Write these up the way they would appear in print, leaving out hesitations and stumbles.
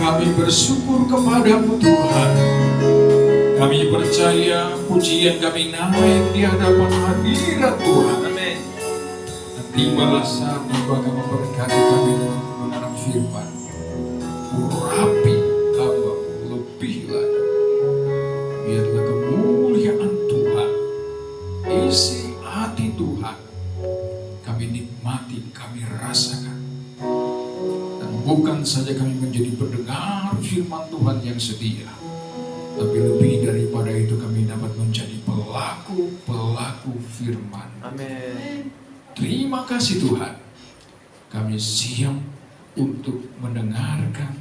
Kami bersyukur kepadamu Tuhan. Kami percaya pujian kami naik di hadapan hadirat Tuhan. Amin. Dan tibalah saat tiba kami memberkati kami dengan kebenaran firman. Urapi hamba lebih lagi. Biarlah kemuliaan Tuhan isi hati Tuhan. Kami nikmati, kami rasakan. Bukan saja kami menjadi pendengar firman Tuhan yang setia, tapi lebih daripada itu kami dapat menjadi pelaku-pelaku firman. Amin. Terima kasih Tuhan. Kami siap untuk mendengarkan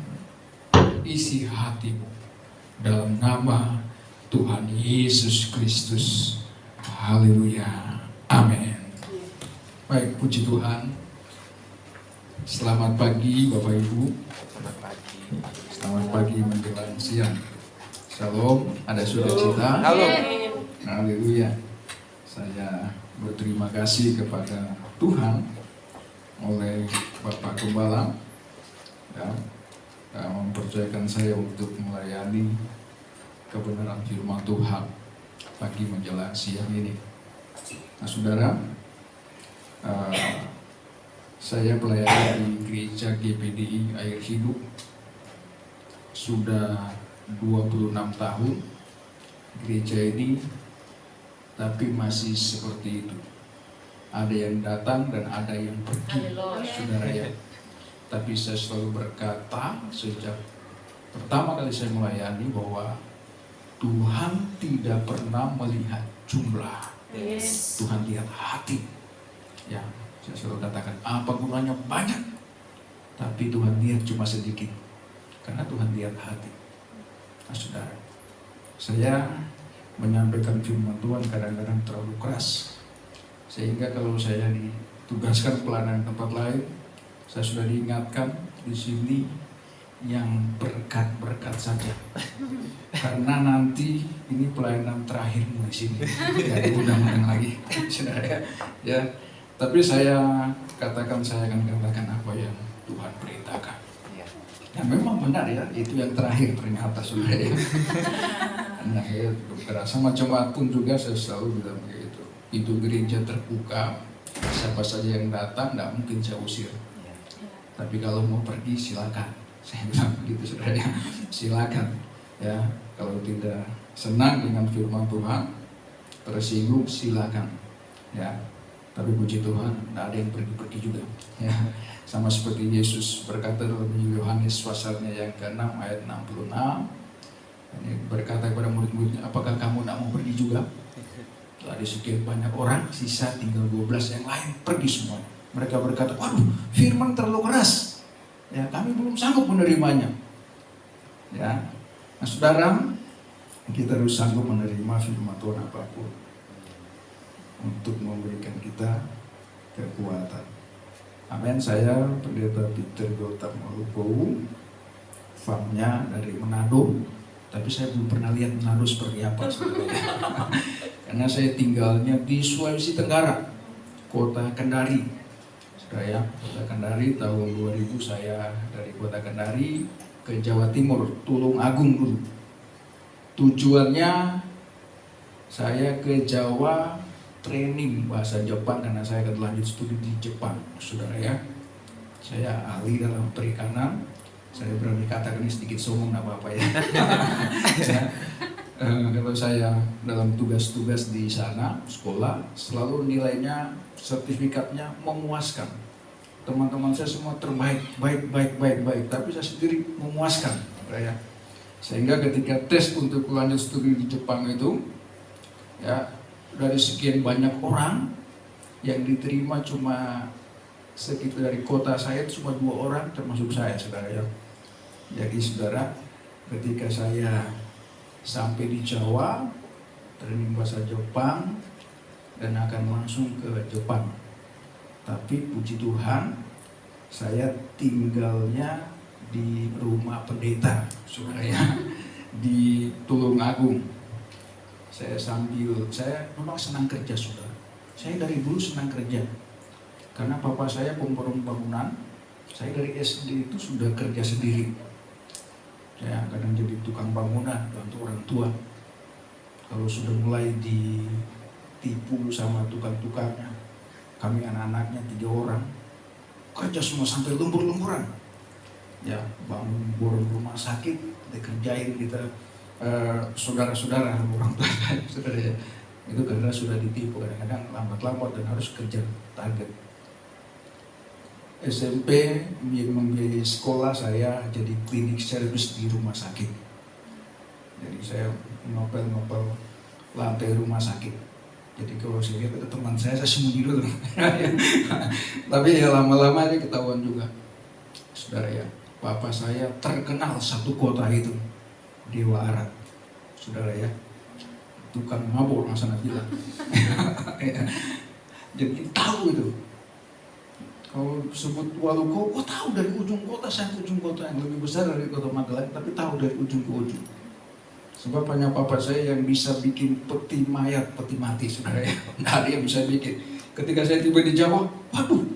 isi hati-Mu dalam nama Tuhan Yesus Kristus. Haleluya. Amin. Baik, puji Tuhan. Selamat pagi Bapak Ibu. Selamat pagi. Selamat pagi menjelang siang. Shalom, ada sukacita. Halo. Haleluya. Saya berterima kasih kepada Tuhan oleh Bapak Gembala ya, mempercayakan saya untuk melayani kebenaran firman Tuhan pagi menjelang siang ini. Nah, saudara, saya melayani di gereja GPDI Air Hidup sudah 26 tahun gereja ini, tapi masih seperti itu. Ada yang datang dan ada yang pergi, saudara ya. Tapi saya selalu berkata sejak pertama kali saya melayani bahwa Tuhan tidak pernah melihat jumlah, Tuhan lihat hati. Ya. Saya selalu katakan, apa gunanya banyak, tapi Tuhan lihat cuma sedikit, karena Tuhan lihat hati. Nah, saudara, saya menyampaikan firman Tuhan kadang-kadang terlalu keras, sehingga kalau saya ditugaskan pelayanan tempat lain, saya sudah diingatkan di sini yang berkat-berkat saja, karena nanti ini pelayanan terakhirmu di sini, jadi undang-undang lagi, saudara ya. Tapi saya akan katakan apa yang Tuhan perintahkan. Dan memang benar ya, itu yang terakhir ternyata saudara ya. Nah ya, berasa macam pun juga saya selalu bilang begitu. Itu gereja terbuka, siapa saja yang datang tidak mungkin saya usir. Tapi kalau mau pergi silakan. Saya bilang begitu saudara ya, silakan. Ya, kalau tidak senang dengan firman Tuhan, tersinggung silakan. Ya. Tapi puji Tuhan, tidak ada yang pergi-pergi juga. Ya, sama seperti Yesus berkata dalam Injil Yohanes pasalnya yang ke-6 ayat 66. Ini berkata kepada murid-muridnya, apakah kamu tidak mau pergi juga? Ada sekian banyak orang, sisa tinggal 12 yang lain pergi semua. Mereka berkata, waduh, firman terlalu keras. Ya, kami belum sanggup menerimanya. Ya, nah saudara, kita harus sanggup menerima firman Tuhan apapun, untuk memberikan kita kekuatan. Amin. Saya Pendeta Peter Gautam Malukou, farmnya dari Manado, tapi saya belum pernah lihat Manado seperti apa sebenarnya. Karena saya tinggalnya di Sulawesi Tenggara, kota Kendari. Saudara ya, kota Kendari tahun 2000 saya dari kota Kendari ke Jawa Timur, Tulung Agung dulu. Tujuannya saya ke Jawa training bahasa Jepang karena saya akan lanjut studi di Jepang, saudara ya. Saya ahli dalam perikanan. Saya berani katakan ini sedikit sombong, nggak apa-apa ya. Kalau saya dalam tugas-tugas di sana sekolah selalu nilainya, sertifikatnya memuaskan. Teman-teman saya semua terbaik, baik. Tapi saya sendiri memuaskan, ya. Sehingga ketika tes untuk lanjut studi di Jepang itu, ya dari sekian banyak orang yang diterima cuma sekitar dari kota saya cuma 2 orang termasuk saya, saudara ya. Jadi saudara, ketika saya sampai di Jawa, training bahasa Jepang dan akan langsung ke Jepang. Tapi puji Tuhan, saya tinggalnya di rumah pendeta, saudara ya, di Tulung Agung. Saya memang senang kerja, saudara. Saya dari dulu senang kerja. Karena papa saya pemborong bangunan, saya dari SD itu sudah kerja sendiri. Saya kadang jadi tukang bangunan, bantu orang tua. Kalau sudah mulai ditipu sama tukang-tukangnya, kami anak-anaknya 3 orang, kerja semua sampai lembur-lemburan. Ya, bangun borong rumah sakit, dikerjain kita saudara-saudara orang tua saya, saudara ya. Itu karena sudah ditipu, kadang-kadang lambat-lambat dan harus kerja target. SMP membiayai sekolah saya jadi klinik servis di rumah sakit. Jadi saya ngopel-ngopel lantai rumah sakit. Jadi kalau saya lihat ada teman saya sembunyi dulu. Tapi ya lama-lama aja ketahuan juga, saudara ya. Papa saya terkenal satu kota itu, Dewa Arat, saudara ya. Tukang mabuk orang sana bilang. Jadi tahu itu. Kalau sebut Waluko, tahu dari ujung kota sampai ujung kota yang lebih besar dari kota Magelang, tapi tahu dari ujung ke ujung. Sebab hanya papa saya yang bisa bikin peti mayat, peti mati, saudara ya. Nggak ada yang bisa bikin. Ketika saya tiba di Jawa, waduh,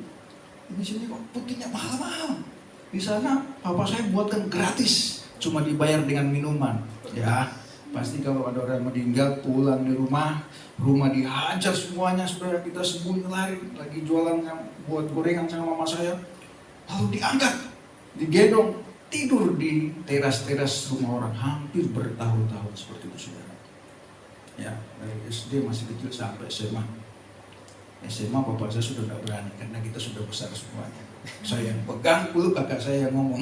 di sini kok petinya mahal-mahal. Di sana papa saya buatkan gratis, cuma dibayar dengan minuman. Ya, pasti kalau ada orang meninggal pulang di rumah dihajar semuanya, saudara. Kita sembunyi lari, lagi jualan buat gorengan sama mama saya, lalu diangkat, digendong, tidur di teras-teras rumah orang hampir bertahun-tahun seperti itu, saudara. Ya, dari SD masih kecil sampai SMA. SMA papa saya sudah tidak berani karena kita sudah besar semuanya. Saya yang pegang dulu, kakak saya yang ngomong.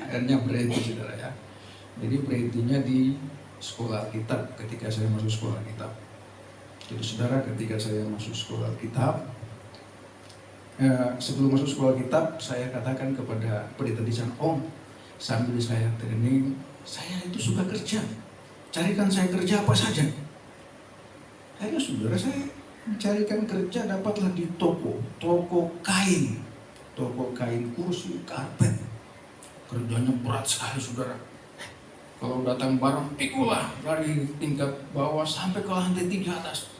Akhirnya berhenti, saudara ya. Jadi berhentinya di sekolah Alkitab ketika saya masuk sekolah Alkitab. Jadi saudara, ketika saya masuk sekolah Alkitab, sebelum masuk sekolah Alkitab, saya katakan kepada pendeta di sana, Om, sambil saya training, saya itu suka kerja. Carikan saya kerja apa saja. Akhirnya saudara, saya mencarikan kerja, dapatlah di toko kain kursi, karpet. Kerjanya berat sekali, saudara. Kalau datang barang, pikulah dari tingkat bawah sampai ke lantai 3 atas.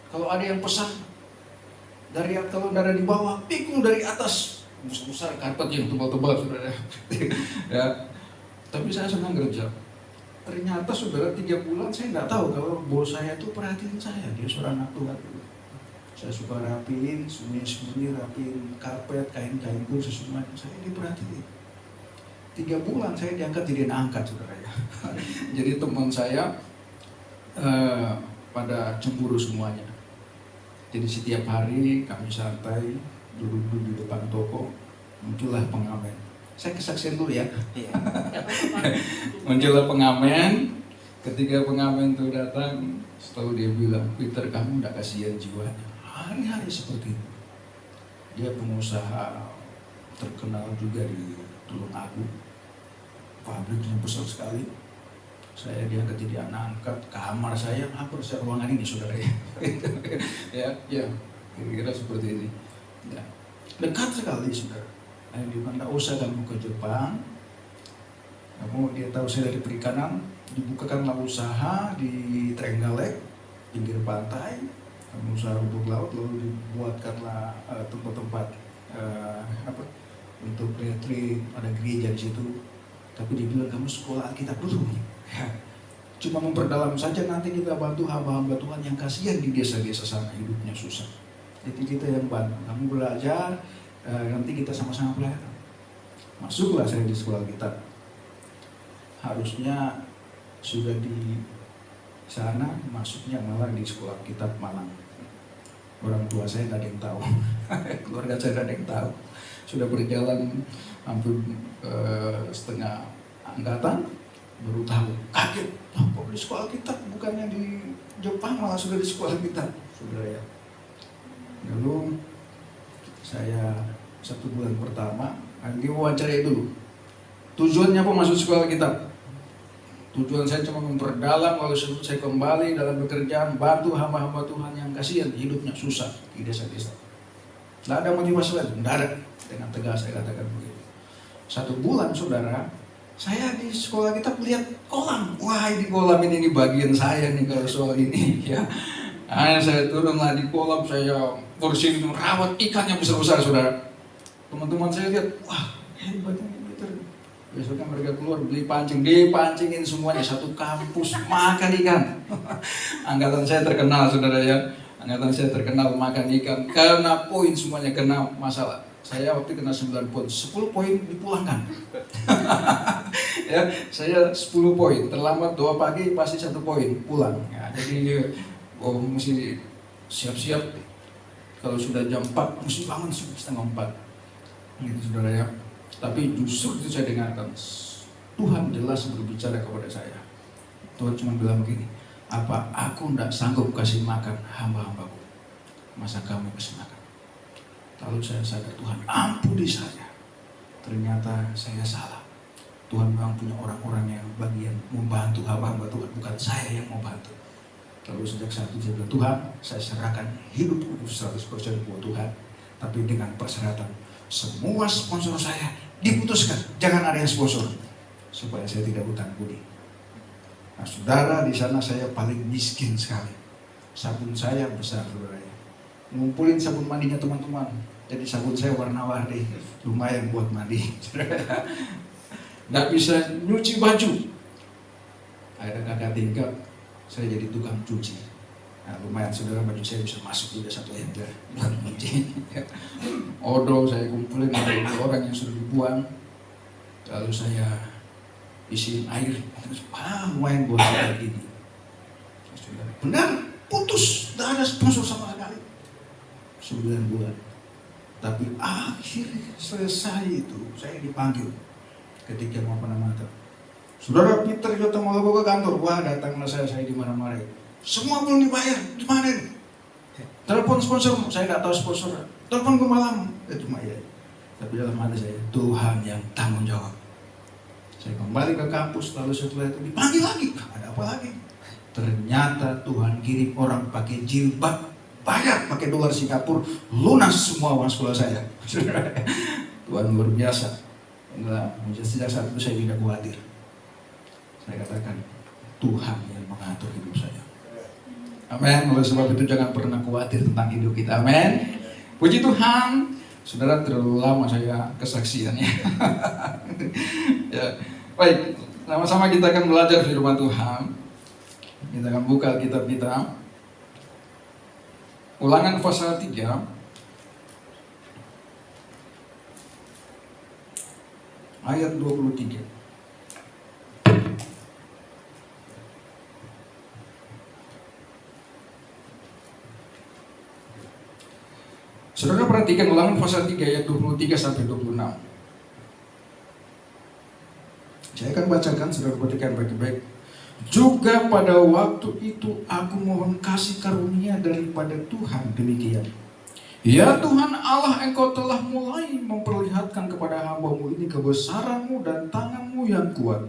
Kalau ada yang pesan kalau dari di bawah, pikul dari atas. Besar karpet yang tebal-tebal, saudara. Ya. Tapi saya senang kerja. Ternyata saudara 3 bulan saya nggak tahu kalau bos saya itu perhatiin saya. Dia seorang anak Tuhan. Saya suka rapiin, sembunyi rapiin karpet, kain-kain kursi semuanya. Saya diperhatiin. 3 bulan saya diangkat jadi anak angkat, saudara ya. Jadi teman saya pada cemburu semuanya. Jadi setiap hari kami santai, duduk di depan toko, muncullah pengamen. Saya kesaksian dulu ya. Muncullah pengamen. Ketika pengamen itu datang, setelah dia bilang, Peter, kamu tidak kasihan jiwanya. Hari-hari seperti itu. Dia pengusaha terkenal juga di Tulung Agung. Pabriknya besar sekali. Saya diangkat jadi anak angkat. Kamar saya hampir ruangan ini, saudara ya. Ya, kira-kira seperti ini. Ya. Dekat sekali, saudara. Dia bilang, nggak usah kamu ke Jepang. Dia tahu saya dari perikanan, dibukakanlah usaha di Trenggalek, pinggir pantai. kamu usaha rumput laut lalu dibuatkanlah tempat-tempat untuk retreat, ada gereja di situ. Tapi dibilang kamu sekolah Alkitab dulu. Ya. Cuma memperdalam saja, nanti kita bantu hamba-hamba Tuhan yang kasihan di desa-desa sana hidupnya susah. Jadi kita yang bantu, kamu belajar, nanti kita sama-sama pelayanan. Masuklah saya di sekolah Alkitab. Harusnya sudah di sana, masuknya malah di sekolah Alkitab Malang. Orang tua saya tidak ada yang tahu, keluarga saya tidak ada yang tahu. Sudah berjalan hampir setengah angkatan, baru tahu, kaget, kok di sekolah kita, bukannya di Jepang malah sudah di sekolah kita, saudara ya. Lalu saya 1 bulan pertama, diwawancarai dulu. Tujuannya apa masuk sekolah kita? Tujuan saya cuma memperdalam, lalu saya kembali dalam pekerjaan, bantu hamba-hamba Tuhan yang kasihan, hidupnya susah di desa-desa. Tidak ada motivasi lain, tidak ada. Dengan tegas saya katakan begitu. 1 bulan saudara, saya di sekolah kita melihat kolam. Wah, ini kolam ini bagian saya nih kalau soal ini ya. Saya turunlah di kolam, saya bersihin, rawat ikannya besar-besar saudara. Teman-teman saya lihat, wah hebatnya gitu. Besoknya mereka keluar beli pancing, dipancingin semuanya, satu kampus makan ikan. Angkatan saya terkenal saudara ya. Angkatan saya terkenal makan ikan, kena poin semuanya, kena masalah. Saya waktu kena 9 poin, 10 poin dipulangkan. Ya, saya 10 poin, terlambat 2 pagi pasti 1 poin pulang. Ya, jadi mesti siap-siap. Kalau sudah jam 4 mesti bangun setengah 4. Gitu saudara ya. Tapi justru itu saya dengarkan, Tuhan jelas berbicara kepada saya. Tuhan cuma bilang begini, apa aku tidak sanggup kasih makan hamba-hambaku, masa kamu kasih makan? Lalu saya sadar, Tuhan ampuni saya. Ternyata saya salah. Tuhan memang punya orang-orang yang bagian membantu hamba-hamba Tuhan, bukan saya yang mau bantu. Lalu sejak saat itu saya bilang, Tuhan, saya serahkan hidupku 100% buat Tuhan. Tapi dengan persyaratan, semua sponsor saya diputuskan, jangan ada yang sponsor, supaya saya tidak hutang budi. Nah saudara, di sana saya paling miskin sekali. Sabun saya besar saudara. Ngumpulin sabun mandinya teman-teman. Jadi sabun saya warna-warni, lumayan buat mandi. Nggak bisa nyuci baju. Ada kakak tingkat, saya jadi tukang cuci. Nah, lumayan saudara, baju saya bisa masuk juga 1 ember buat cuci. Odol saya kumpulin, ada orang yang sudah dibuang. Lalu saya isiin air. Lumayan buat saya gini. Benar, putus, tidak ada sponsor sama sekali. 9 bulan. Tapi akhirnya selesai itu, saya dipanggil ketika mau penamatan. Saudara Peter Jota mau ke kantor, wah datanglah saya dimarah-marahin. Semua belum dibayar, gimana ini? Telepon sponsor, saya nggak tahu sponsor. Telepon ke malam, cuma ya. Tapi dalam hati saya, Tuhan yang tanggung jawab. Saya kembali ke kampus, lalu setelah itu dipanggil lagi. Ada apa lagi? Ternyata Tuhan kirim orang pakai jilbab, bayar pakai dolar Singapura, lunas semua uang sekolah saya. Tuhan luar biasa. Enggak, sejak saat itu saya tidak khawatir. Saya katakan, Tuhan yang mengatur hidup saya. Amin. Oleh sebab itu jangan pernah khawatir tentang hidup kita. Amin. Puji Tuhan. Saudara, terlalu lama saya kesaksiannya. Ya. Baik, sama-sama kita akan belajar firman Tuhan. Kita akan buka kitab kita. Ulangan pasal 3. Ayat 23. Saudara perhatikan Ulangan pasal 3 ayat 23 sampai 26. Saya akan bacakan, saudara perhatikan baik-baik. Juga pada waktu itu aku mohon kasih karunia daripada Tuhan demikian. Ya Tuhan Allah, Engkau telah mulai memperlihatkan kepada hamba-Mu ini kebesaran-Mu dan tangan-Mu yang kuat.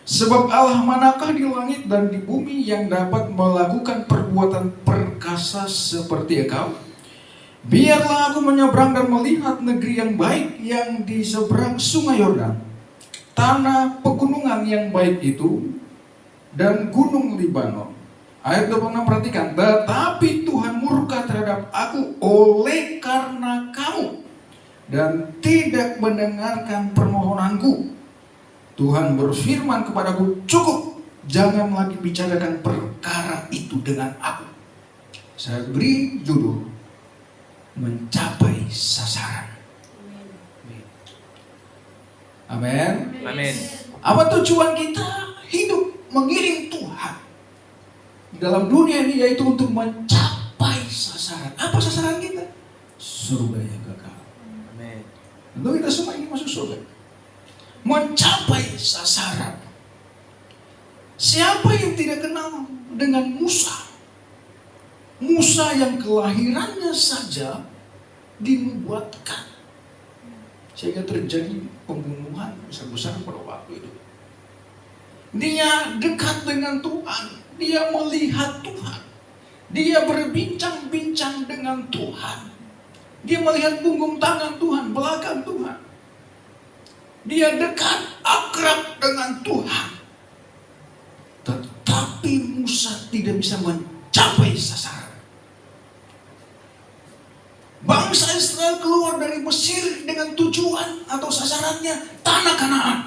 Sebab Allah manakah di langit dan di bumi yang dapat melakukan perbuatan perkasa seperti Engkau? Biarlah aku menyeberang dan melihat negeri yang baik yang di seberang sungai Yordan, tanah pegunungan yang baik itu, dan gunung Libanon. Ayat 26 perhatikan. Tetapi Tuhan murka terhadap aku oleh karena kamu dan tidak mendengarkan permohonanku. Tuhan berfirman kepadaku, cukup, jangan lagi bicarakan perkara itu dengan aku. Saya beri judul, mencapai sasaran. Amin. Amin. Apa tujuan kita hidup mengiring Tuhan dalam dunia ini, yaitu untuk mencapai sasaran. Apa sasaran kita? Surga yang kekal. Amin. Tentu kita semua ingin masuk surga. Mencapai sasaran. Siapa yang tidak kenal dengan Musa? Musa yang kelahirannya saja dinubuatkan sehingga terjadi pembunuhan besar-besaran pada waktu itu. Dia dekat dengan Tuhan, dia melihat Tuhan, dia berbincang-bincang dengan Tuhan, dia melihat punggung tangan Tuhan, belakang Tuhan. Dia dekat, akrab dengan Tuhan. Tetapi Musa tidak bisa mencapai sasaran. Bangsa Israel keluar dari Mesir dengan tujuan atau sasarannya tanah Kanaan.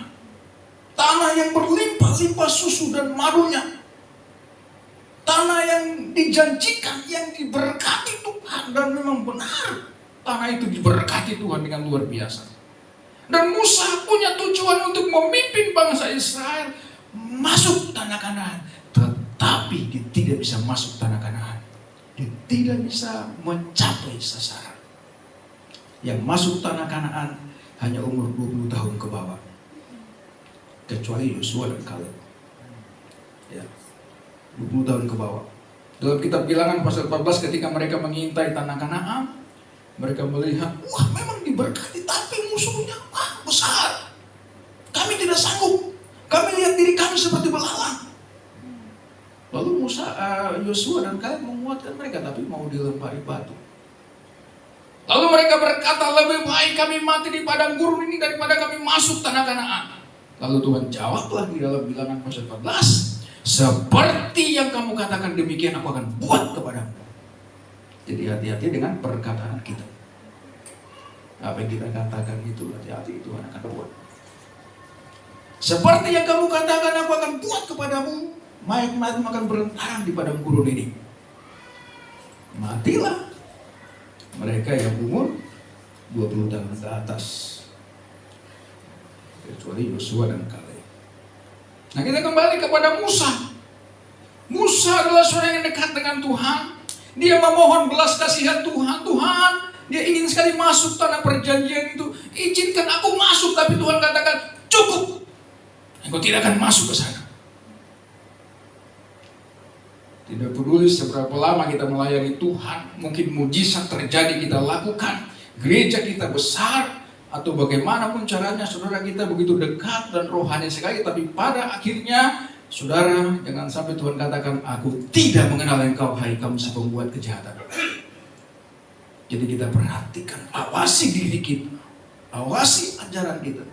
Tanah yang berlimpah-limpah susu dan madunya. Tanah yang dijanjikan, yang diberkati Tuhan. Dan memang benar, tanah itu diberkati Tuhan dengan luar biasa. Dan Musa punya tujuan untuk memimpin bangsa Israel masuk tanah Kanaan. Tetapi dia tidak bisa masuk tanah Kanaan. Dia tidak bisa mencapai sasaran. Yang masuk tanah Kanaan hanya umur 20 tahun ke bawah. Kecuali Yosua dan Kaleb. Ya, 20 tahun ke bawah. Dalam kitab Bilangan pasal 14, ketika mereka mengintai tanah Kanaan, mereka melihat, wah memang diberkati, tapi musuhnya besar. Kami tidak sanggup. Kami lihat diri kami seperti belalang. Lalu Yosua dan Kaleb menguatkan mereka, tapi mau dilempari batu. Lalu mereka berkata, lebih baik kami mati di padang gurun ini daripada kami masuk tanah Kanaan. Lalu Tuhan jawablah di dalam Bilangan pasal 14, seperti yang kamu katakan demikian aku akan buat kepadamu. Jadi hati-hati dengan perkataan kita. Apa yang kita katakan itu hati-hati, Tuhan akan buat. Seperti yang kamu katakan aku akan buat kepadamu, mayat-mayatmu akan berentarang di padang gurun ini. Matilah mereka yang umur 20 tahun ke atas, kecuali Yosua dan Kaleb. Nah, kita kembali kepada Musa. Musa adalah seorang yang dekat dengan Tuhan. Dia memohon belas kasihan Tuhan. Tuhan, dia ingin sekali masuk tanah perjanjian itu. Izinkan aku masuk, tapi Tuhan katakan, cukup. Engkau tidak akan masuk ke sana. Tidak peduli seberapa lama kita melayani Tuhan, mungkin mujizat terjadi kita lakukan, gereja kita besar, atau bagaimanapun caranya saudara kita begitu dekat dan rohani sekali, tapi pada akhirnya saudara jangan sampai Tuhan katakan, aku tidak mengenal engkau, hai kamu si pembuat kejahatan. Jadi kita perhatikan, awasi diri kita, awasi ajaran kita.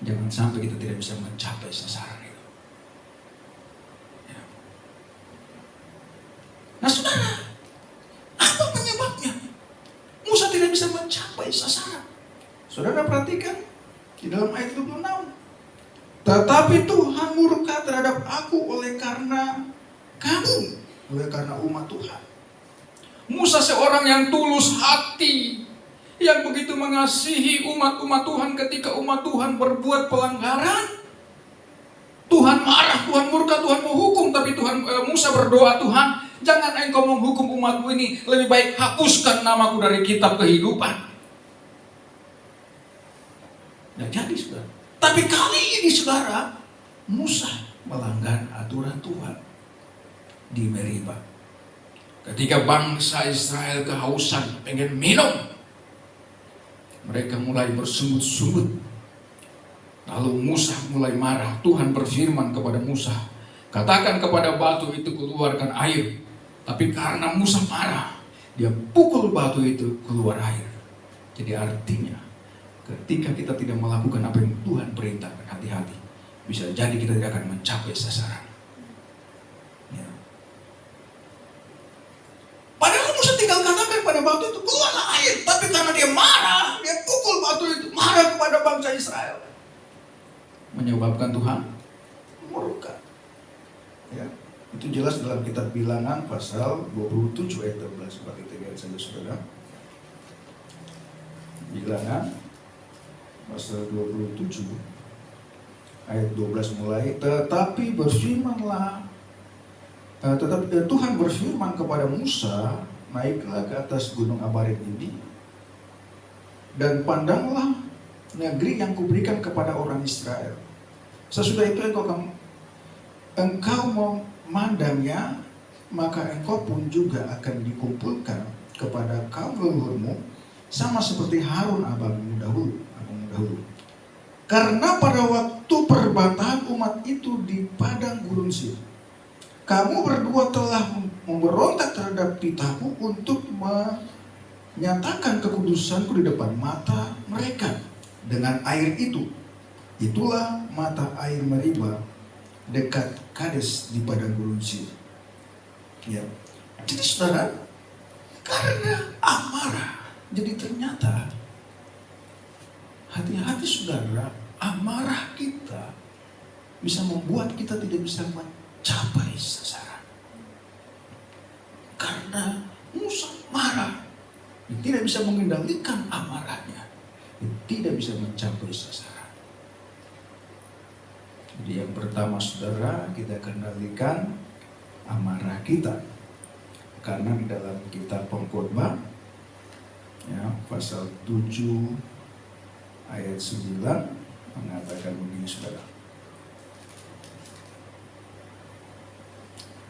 Jangan sampai kita tidak bisa mencapai sasaran itu. Ya. Nah saudara, apa penyebabnya Musa tidak bisa mencapai sasaran? Saudara perhatikan di dalam ayat 26. Tetapi Tuhan murka terhadap aku oleh karena kamu, oleh karena umat Tuhan. Musa seorang yang tulus hati, yang begitu mengasihi umat-umat Tuhan. Ketika umat Tuhan berbuat pelanggaran, Tuhan marah, Tuhan murka, Tuhan menghukum. Tapi Musa berdoa, Tuhan, jangan engkau menghukum umatmu ini, lebih baik hapuskan namaku dari kitab kehidupan. Nah jadi saudara, tapi kali ini saudara, Musa melanggar aturan Tuhan di Meribah. Ketika bangsa Israel kehausan, pengen minum, mereka mulai bersungut-sungut. Lalu Musa mulai marah. Tuhan berfirman kepada Musa, katakan kepada batu itu keluarkan air. Tapi karena Musa marah, dia pukul batu itu keluar air. Jadi artinya, ketika kita tidak melakukan apa yang Tuhan perintahkan, hati-hati. Bisa jadi kita tidak akan mencapai sasaran. kepada batu itu, keluarlah air. Tapi karena dia marah, dia pukul batu itu, marah kepada bangsa Israel. Menyebabkan Tuhan murka. Ya, itu jelas dalam kitab Bilangan pasal 27 ayat 13. Coba kita lihat saja saudara. Bilangan pasal 27 ayat 12 mulai. Tetapi berfirmanlah, Tuhan berfirman kepada Musa, naiklah ke atas gunung Abarim ini dan pandanglah negeri yang kuberikan kepada orang Israel. Sesudah itu engkau memandangnya, maka engkau pun juga akan dikumpulkan kepada kaum leluhurmu, sama seperti Harun abangmu dahulu. Karena pada waktu perbatasan umat itu di padang gurun Sir, kamu berdua telah memberontak terhadap titahku untuk menyatakan kekudusanku di depan mata mereka dengan air itu. Itulah mata air Meriba dekat Kades di padang gurun Sir. Ya. Jadi saudara, karena amarah, jadi ternyata hati-hati saudara, amarah kita bisa membuat kita tidak bisa mencapai sasaran. Karena Musa marah, dia tidak bisa mengendalikan amarahnya, dia tidak bisa mencapai sasaran. Jadi yang pertama saudara, kita kendalikan amarah kita. Karena di dalam kitab Pengkhotbah, ya, pasal 7 ayat 9 mengatakan begini saudara.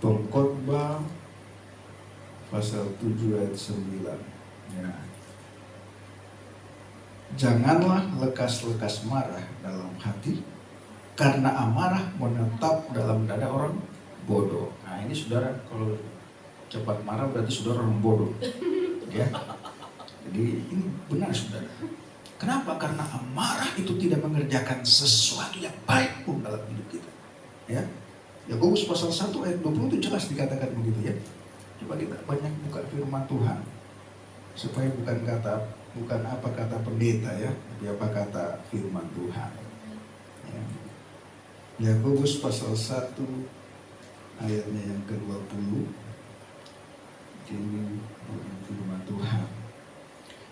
Pengkhotbah pasal 7 ayat 9. Ya. Janganlah lekas-lekas marah dalam hati, karena amarah menetap dalam dada orang bodoh. Nah ini saudara, kalau cepat marah berarti saudara orang bodoh. Ya. Jadi ini benar saudara. Kenapa? Karena amarah itu tidak mengerjakan sesuatu yang baik pun dalam hidup kita. Ya. Yakobus pasal 1 ayat 20 itu jelas dikatakan begitu ya. Coba kita banyak buka firman Tuhan. Supaya bukan apa kata pendeta ya, tapi apa kata firman Tuhan. Ya. Yakobus pasal 1 ayatnya yang ke-20. Ini firman Tuhan.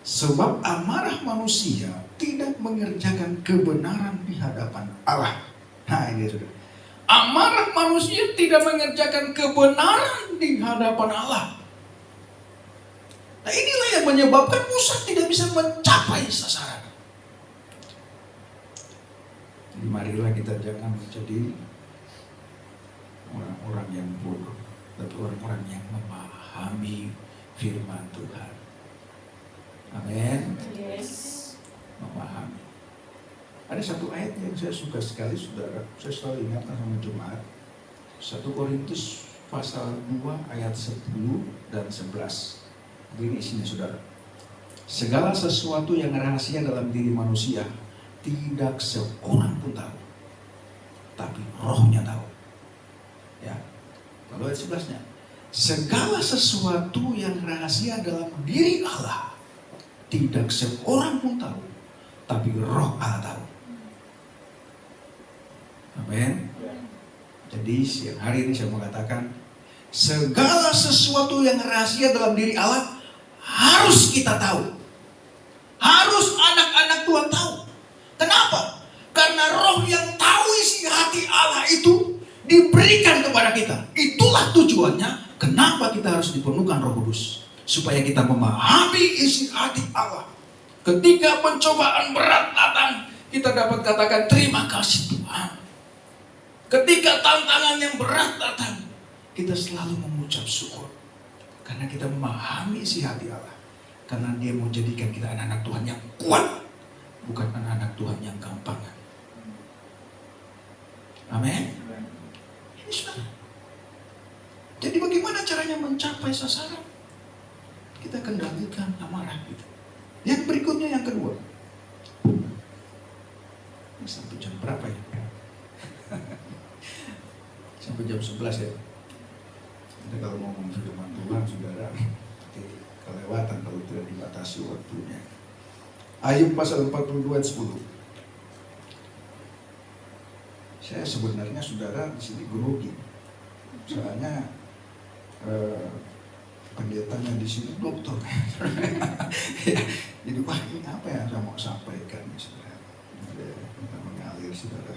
Sebab amarah manusia tidak mengerjakan kebenaran di hadapan Allah. Nah ini sudah. Amarah manusia tidak mengerjakan kebenaran di hadapan Allah. Nah inilah yang menyebabkan Musa tidak bisa mencapai sasaran. Jadi marilah kita jangan menjadi orang-orang yang bodoh, tapi orang-orang yang memahami firman Tuhan. Amin. Yes. Memahami. Ada satu ayat yang saya suka sekali saudara, saya selalu ingatkan sama jemaat. 1 Korintus pasal 2 ayat 10 dan 11. Begini isinya saudara. Segala sesuatu yang rahasia dalam diri manusia tidak seorang pun tahu, tapi Rohnya tahu. Ya. Lalu ayat 11-nya. Segala sesuatu yang rahasia dalam diri Allah tidak seorang pun tahu, tapi Roh Allah tahu. Amin. Jadi siang hari ini saya mau katakan, segala sesuatu yang rahasia dalam diri Allah harus kita tahu. Harus anak-anak Tuhan tahu. Kenapa? Karena Roh yang tahu isi hati Allah itu diberikan kepada kita. Itulah tujuannya kenapa kita harus dipenuhkan Roh Kudus. Supaya kita memahami isi hati Allah. Ketika pencobaan berat datang, kita dapat katakan terima kasih Tuhan. Ketika tantangan yang berat datang, kita selalu mengucap syukur. Karena kita memahami isi hati Allah. Karena Dia mau jadikan kita anak-anak Tuhan yang kuat, bukan anak-anak Tuhan yang gampangan. Amin. Ini sudah. Jadi bagaimana caranya mencapai sasaran? Kita kendalikan amarah kita. Yang berikutnya yang kedua. Sampai jam berapa ya? Sampai jam 11 ya. Jadi kalau mau ngomong firman Tuhan saudara, kelewatan kalau tidak dibatasi waktunya. Ayub pasal 42 ayat 10. Saya sebenarnya saudara di sini grogi. Soalnya pendetanya di sini dokter. Ya, jadi wah ini apa yang saya mau sampaikan saudara? Kita mengalir saudara.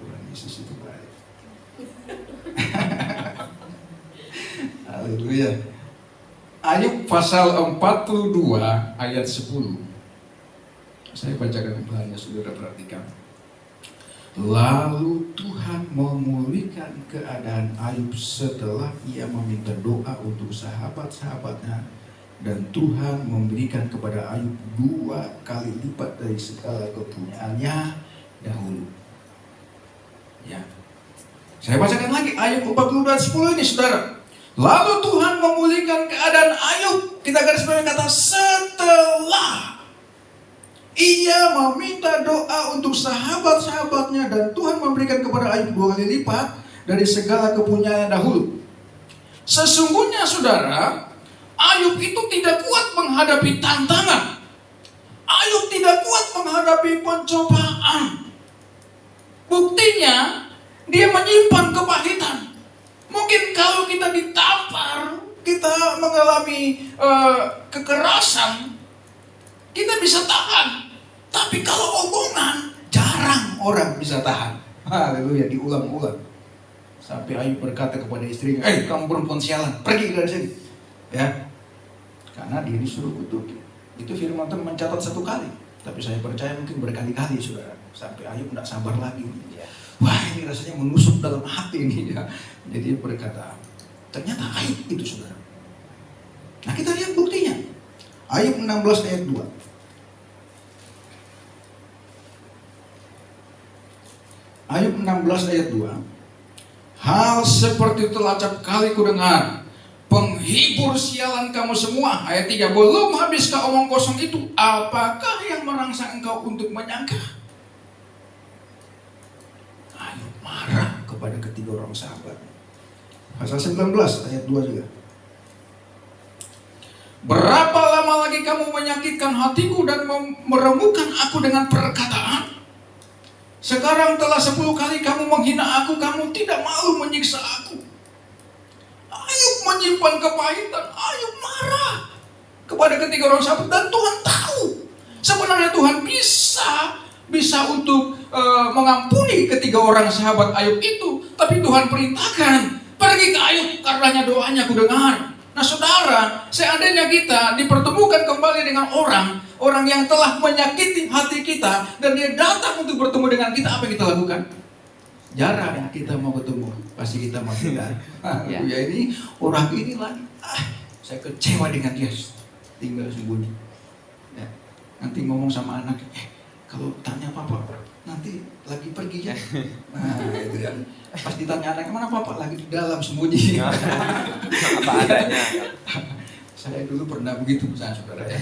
Tuhan Yesus itu baik. Haleluya. Ayub pasal 42 ayat 10. Saya bacakan kembali, saudara perhatikan. Lalu Tuhan memulihkan keadaan Ayub setelah ia meminta doa untuk sahabat-sahabatnya, dan Tuhan memberikan kepada Ayub 2 kali lipat dari segala kepunyaannya dahulu. Ya. Saya bacakan lagi Ayub 42 ayat 10 ini saudara. Lalu Tuhan memulihkan keadaan Ayub. Kita garis bawahi kata setelah ia meminta doa untuk sahabat-sahabatnya, dan Tuhan memberikan kepada Ayub 2 kali lipat dari segala kepunyaannya dahulu. Sesungguhnya saudara, Ayub itu tidak kuat menghadapi tantangan. Ayub tidak kuat menghadapi pencobaan. Buktinya, dia menyimpan kepahitan. Mungkin kalau kita ditampar, kita mengalami kekerasan, kita bisa tahan. Tapi kalau omongan, jarang orang bisa tahan. Haleluya, diulang-ulang. Sampai Ayub berkata kepada istrinya, kamu perempuan sialan, pergi dari sini. Ya, karena dia disuruh kutuk. Itu firman Tuhan mencatat 1 kali. Tapi saya percaya mungkin berkali-kali saudara. Sampai Ayub tidak sabar lagi. Wah, ini rasanya menusuk dalam hati ini. Ya. Jadi dia berkata, ternyata Ayub itu saudara. Nah, kita lihat buktinya. Ayub 16 ayat 2. Ayub 16 ayat 2. Hal seperti itu acap kali ku dengar, penghibur sialan kamu semua. Ayat 3. Belum habiskah omong kosong itu? Apakah yang merangsang engkau untuk menyangka? Ayub marah kepada ketiga orang sahabat. Pasal 19 ayat 2 juga. Berapa lama lagi kamu menyakitkan hatiku dan meremukkan aku dengan perkataan? Sekarang telah 10 kali kamu menghina aku, kamu tidak malu menyiksa aku. Ayub menyimpan kepahitan, Ayub marah kepada ketiga orang sahabat, dan Tuhan tahu. Sebenarnya Tuhan bisa untuk mengampuni ketiga orang sahabat Ayub itu, tapi Tuhan perintahkan, pergi ke Ayub, karenanya doanya aku dengar. Nah saudara, seandainya kita dipertemukan kembali dengan orang yang telah menyakiti hati kita, dan dia datang untuk bertemu dengan kita, apa yang kita lakukan? Jarang kita mau ketemu, pasti kita mau tinggal. Ya ini orang ini lagi, saya kecewa dengan dia, tinggal sembunyi. Ya. Nanti ngomong sama anak, kalau tanya papa, nanti lagi pergi ya. Nah itu ya. Pas ditanya anak, mana papa? Lagi di dalam sembunyi. Apa adanya. Saya dulu pernah begitu, misalnya saudara ya.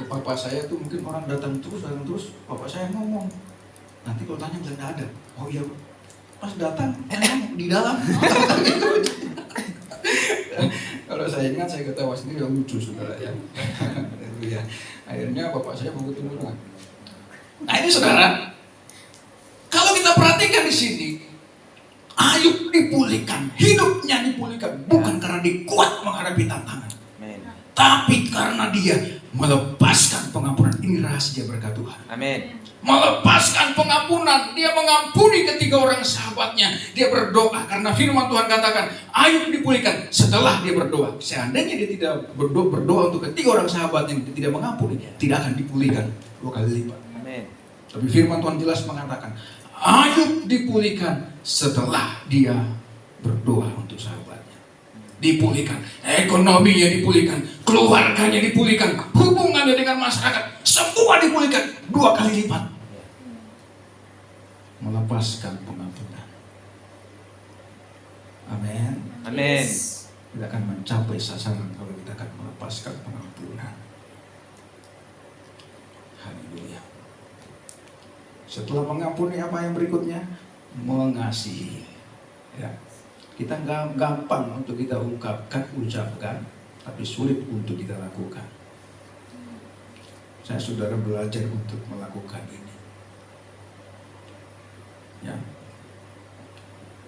Papa saya tuh mungkin orang datang terus, papa saya ngomong. Nanti kalau tanya bilang nggak ada. Oh iya, pas datang, di dalam. Kalau saya ingat, saya ketawa sendiri, yang lucu saudara ya. Akhirnya bapak saya mau ketemu dengan. Nah ini saudara, kalau kita perhatikan di sini, Ayub dipulihkan, hidupnya dipulihkan, bukan karena dia kuat menghadapi tantangan, tapi karena dia melepaskan pengampunan. Ini rahasia berkat Tuhan. Amin. Melepaskan pengampunan, dia mengampuni ketiga orang sahabatnya. Dia berdoa karena firman Tuhan katakan Ayub dipulihkan setelah dia berdoa. Seandainya dia tidak berdoa untuk ketiga orang sahabatnya, dia tidak mengampuni, tidak akan dipulihkan 2 kali lipat. Amin. Tapi firman Tuhan jelas mengatakan Ayub dipulihkan setelah dia berdoa untuk sahabatnya. Dipulihkan, ekonominya dipulihkan, keluarganya dipulihkan, hubungannya dengan masyarakat, semua dipulihkan 2 kali lipat. Melepaskan pengampunan. Amin. Amin. Kita akan mencapai sasaran kalau kita akan melepaskan pengampunan. Haleluya. Setelah mengampuni, apa yang berikutnya? Mengasihi. Ya. Kita gampang untuk kita ucapkan, tapi sulit untuk kita lakukan. Saya saudara belajar untuk melakukan ini. Ya.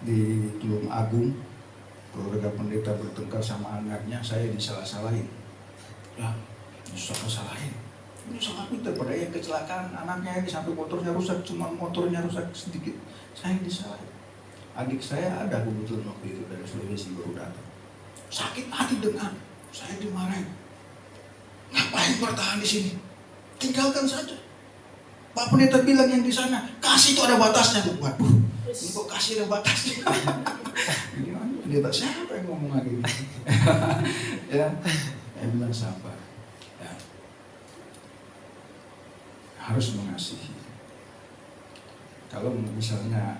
Di Tulung Agung, keluarga pendeta bertengkar sama anaknya, saya disalah-salahin. Ya, disalah-salahin. Ini sangat pintar, pada yang kecelakaan anaknya ini sampai motornya rusak, cuma motornya rusak sedikit. Saya disalahin. Adik saya ada kebetulan waktu itu dari Sulawesi baru datang. Sakit hati dengar, saya dimarahin. Ngapain bertahan di sini? Tinggalkan saja. Pak Pendeta bilang yang di sana, kasih itu ada batasnya. Waduh, ini kok kasih ada batasnya? Gimana pendeta siapa yang ngomong lagi? Ya, saya bilang sabar. Ya. Harus mengasihi. Kalau misalnya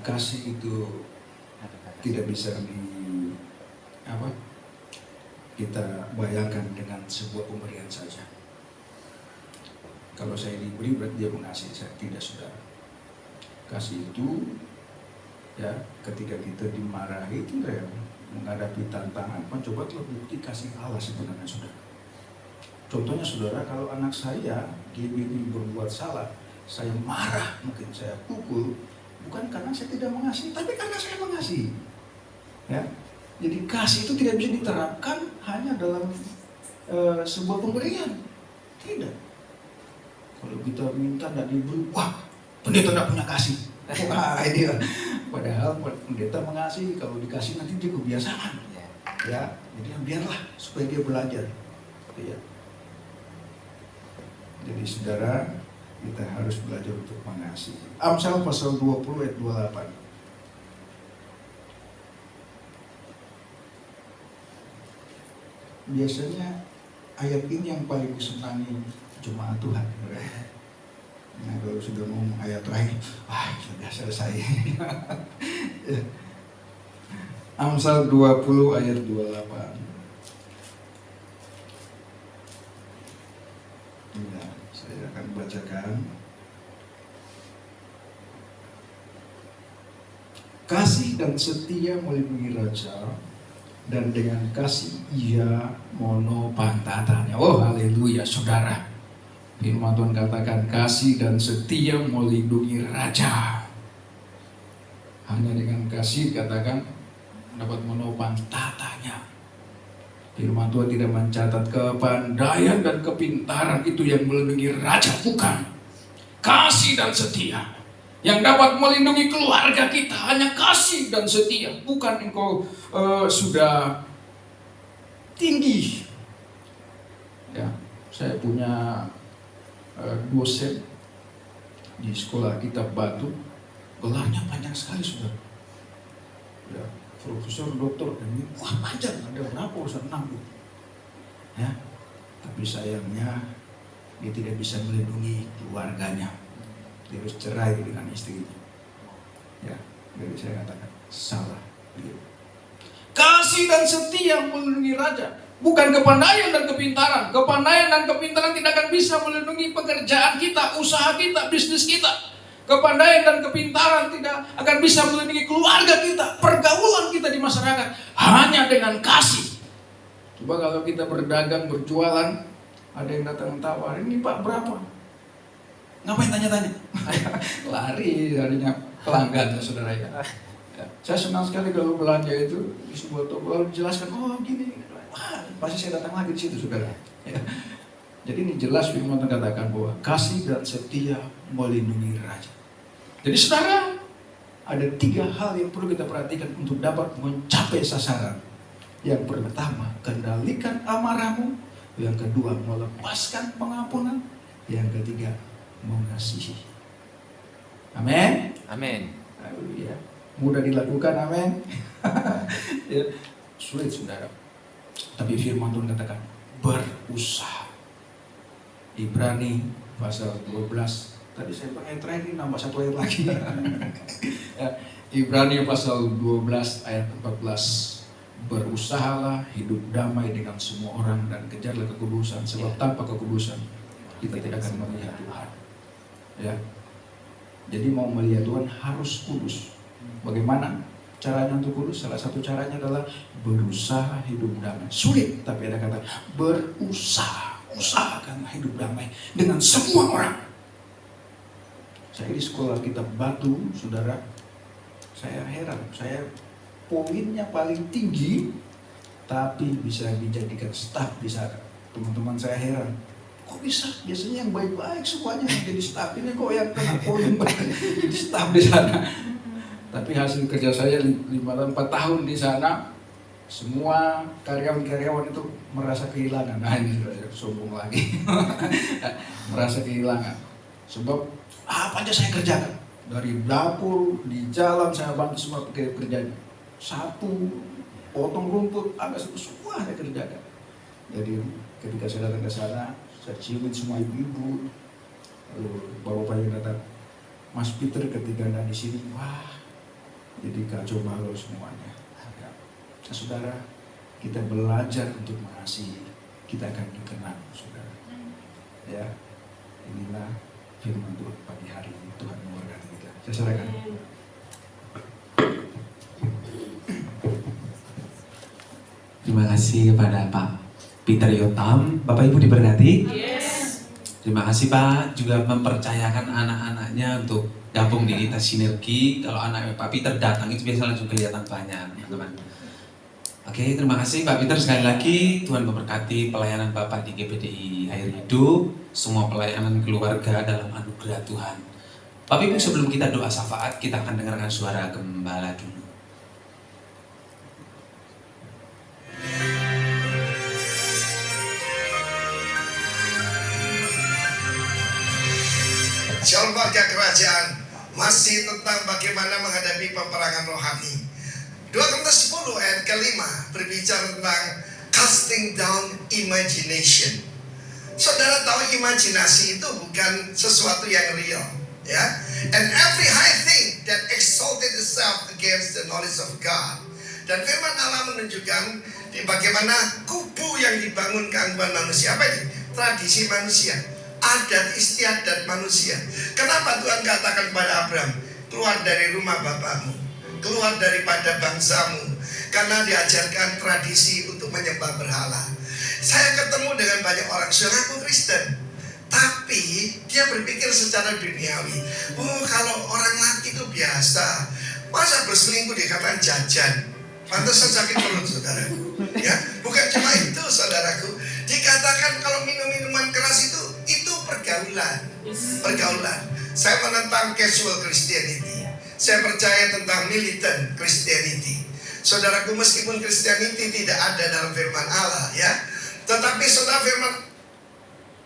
kasih itu tidak bisa kita bayangkan dengan sebuah pemberian saja. Kalau saya diberi berarti dia mengasihi, saya tidak, saudara. Kasih itu ya ketika kita dimarahi itu ya menghadapi tantangan, coba bukti kasih Allah sebenarnya, saudara. Contohnya saudara, kalau anak saya GBI berbuat salah, saya marah, mungkin saya pukul, bukan karena saya tidak mengasihi, tapi karena saya mengasihi. Ya, jadi kasih itu tidak bisa diterapkan hanya dalam sebuah pemberian, tidak. Kalau kita minta tidak diberi, wah pendeta tidak punya kasih. Wah ini lah. Padahal pendeta mengasihi, kalau dikasih nanti dia kebiasaan. Ya, jadi biarlah supaya dia belajar. Ya. Jadi saudara, kita harus belajar untuk mengasihi. Amsal pasal 20 ayat 28. Biasanya ayat ini yang paling disenangi jemaat Tuhan. Nah, kalau sudah ngomong ayat terakhir, sudah selesai. Amsal 20 ayat 28. Ya, saya akan bacakan. Kasih dan setia melindungi raja, dan dengan kasih ia menolong tatanya. Oh haleluya, saudara. Firman Tuhan katakan kasih dan setia melindungi raja. Hanya dengan kasih katakan dapat menopang tatanya. Firman Tuhan tidak mencatat kepandaian dan kepintaran itu yang melindungi raja, bukan. Kasih dan setia yang dapat melindungi keluarga kita, hanya kasih dan setia. Bukan engkau sudah tinggi. Ya, saya punya dosen di sekolah kita Batu, gelarnya panjang sekali, saudara. Ya, profesor, doktor, dan ini panjang, ada berapa urusan 6. Ya, tapi sayangnya dia tidak bisa melindungi keluarganya. Dia harus cerai dengan istrinya. Ya, jadi saya katakan salah. Kasih dan setia melindungi raja, bukan kepandaian dan kepintaran. Kepandaian dan kepintaran tidak akan bisa melindungi pekerjaan kita, usaha kita, bisnis kita. Kepandaian dan kepintaran tidak akan bisa melindungi keluarga kita, pergaulan kita di masyarakat. Hanya dengan kasih. Coba kalau kita berdagang, berjualan, ada yang datang tawar, ini Pak berapa? Ngapain tanya-tanya? Lari harinya pelanggan, saudara ya. Saya senang sekali kalau belanja itu di sebuah toko lalu dijelaskan, oh gini, wah, pasti saya datang lagi di situ, saudara. Ya. Jadi ini jelas firman Tuhan katakan bahwa kasih dan setia melindungi raja. Jadi saudara, ada 3 hal yang perlu kita perhatikan untuk dapat mencapai sasaran. Yang pertama, kendalikan amarahmu. Yang kedua, melepaskan pengampunan. Yang ketiga, mengasihi. Amin. Amin. Haleluya. Mudah dilakukan, amin. Ya, sulit, saudara. Tapi firman Tuhan katakan berusaha. Ibrani pasal 12. Tadi saya pakai terakhir nambah 1 ayat lagi. Ya, Ibrani pasal 12 ayat 14. Berusahalah hidup damai dengan semua orang dan kejarlah kekudusan, sebab tanpa kekudusan kita tidak akan melihat Tuhan. Ya. Jadi mau melihat Tuhan harus kudus. Bagaimana? caranya untuk kurus, salah satu caranya adalah berusaha hidup damai. Sulit, tapi ada kata berusaha. Usahakan hidup damai dengan semua orang. Saya di sekolah kitab Batu, saudara, saya heran. Saya poinnya paling tinggi, tapi bisa dijadikan staf di sana. Teman-teman saya heran. Kok bisa? Biasanya yang baik-baik semuanya yang jadi staf, ini kok yang kena poin jadi staf di sana. Tapi hasil kerja saya 4 tahun di sana, semua karyawan-karyawan itu merasa kehilangan. Nah ini sudah sombong lagi. Merasa kehilangan. Sebab apa aja saya kerjakan. Dari dapur, di jalan saya bantu semua pekerjaan. Sapu, potong rumput, ada semua saya kerjakan. Jadi ketika saya datang ke sana, saya ciumin semua ibu-ibu. Lalu bapak-bapak yang datang, Mas Peter ketika ada di sini, wah, jadi kacau balau semuanya. Ya. Nah, saudara, kita belajar untuk mengasihi, kita akan dikenal, saudara. Ya, inilah firman Tuhan pagi hari ini. Tuhan memberkati kita. Saya serahkan. Terima kasih kepada Pak Peter Yotam. Bapak Ibu diberkati? Yes. Terima kasih Pak, juga mempercayakan anak-anaknya untuk gabung di kita sinergi. Kalau anak Pak Peter datang itu biasa langsung kelihatan banyak, teman-teman. Oke, terima kasih Pak Peter sekali lagi. Tuhan memberkati pelayanan Bapak di GPDI Air Hidup, semua pelayanan keluarga dalam anugerah Tuhan. Bapak Ibu, sebelum kita doa syafaat, kita akan dengarkan suara gembala dulu. Shalom warga kerajaan, masih tentang bagaimana menghadapi peperangan rohani. 2 Korintus 10 ayat ke-5 berbicara tentang casting down imagination. Saudara tahu imajinasi itu bukan sesuatu yang real, ya. And every high thing that exalted itself against the knowledge of God. Dan firman Allah menunjukkan di bagaimana kubu yang dibangun keangkuhan manusia. Apa ini? Tradisi manusia, adat istiadat manusia. Kenapa Tuhan katakan kepada Abraham, keluar dari rumah bapakmu, keluar daripada bangsamu, karena diajarkan tradisi untuk menyembah berhala. Saya ketemu dengan banyak orang mengaku Kristen, tapi dia berpikir secara duniawi. Oh, kalau orang mati itu biasa, masa berselingkuh dikatakan jajan, pantesan sakit perut, saudaraku. Ya, bukan cuma itu, saudaraku. Dikatakan kalau minum minuman keras itu pergaulan. Pergaulan. Saya menentang casual Christianity. Saya percaya tentang militant Christianity. Saudaraku, meskipun Christianity tidak ada dalam firman Allah, ya, tetapi saudara, firman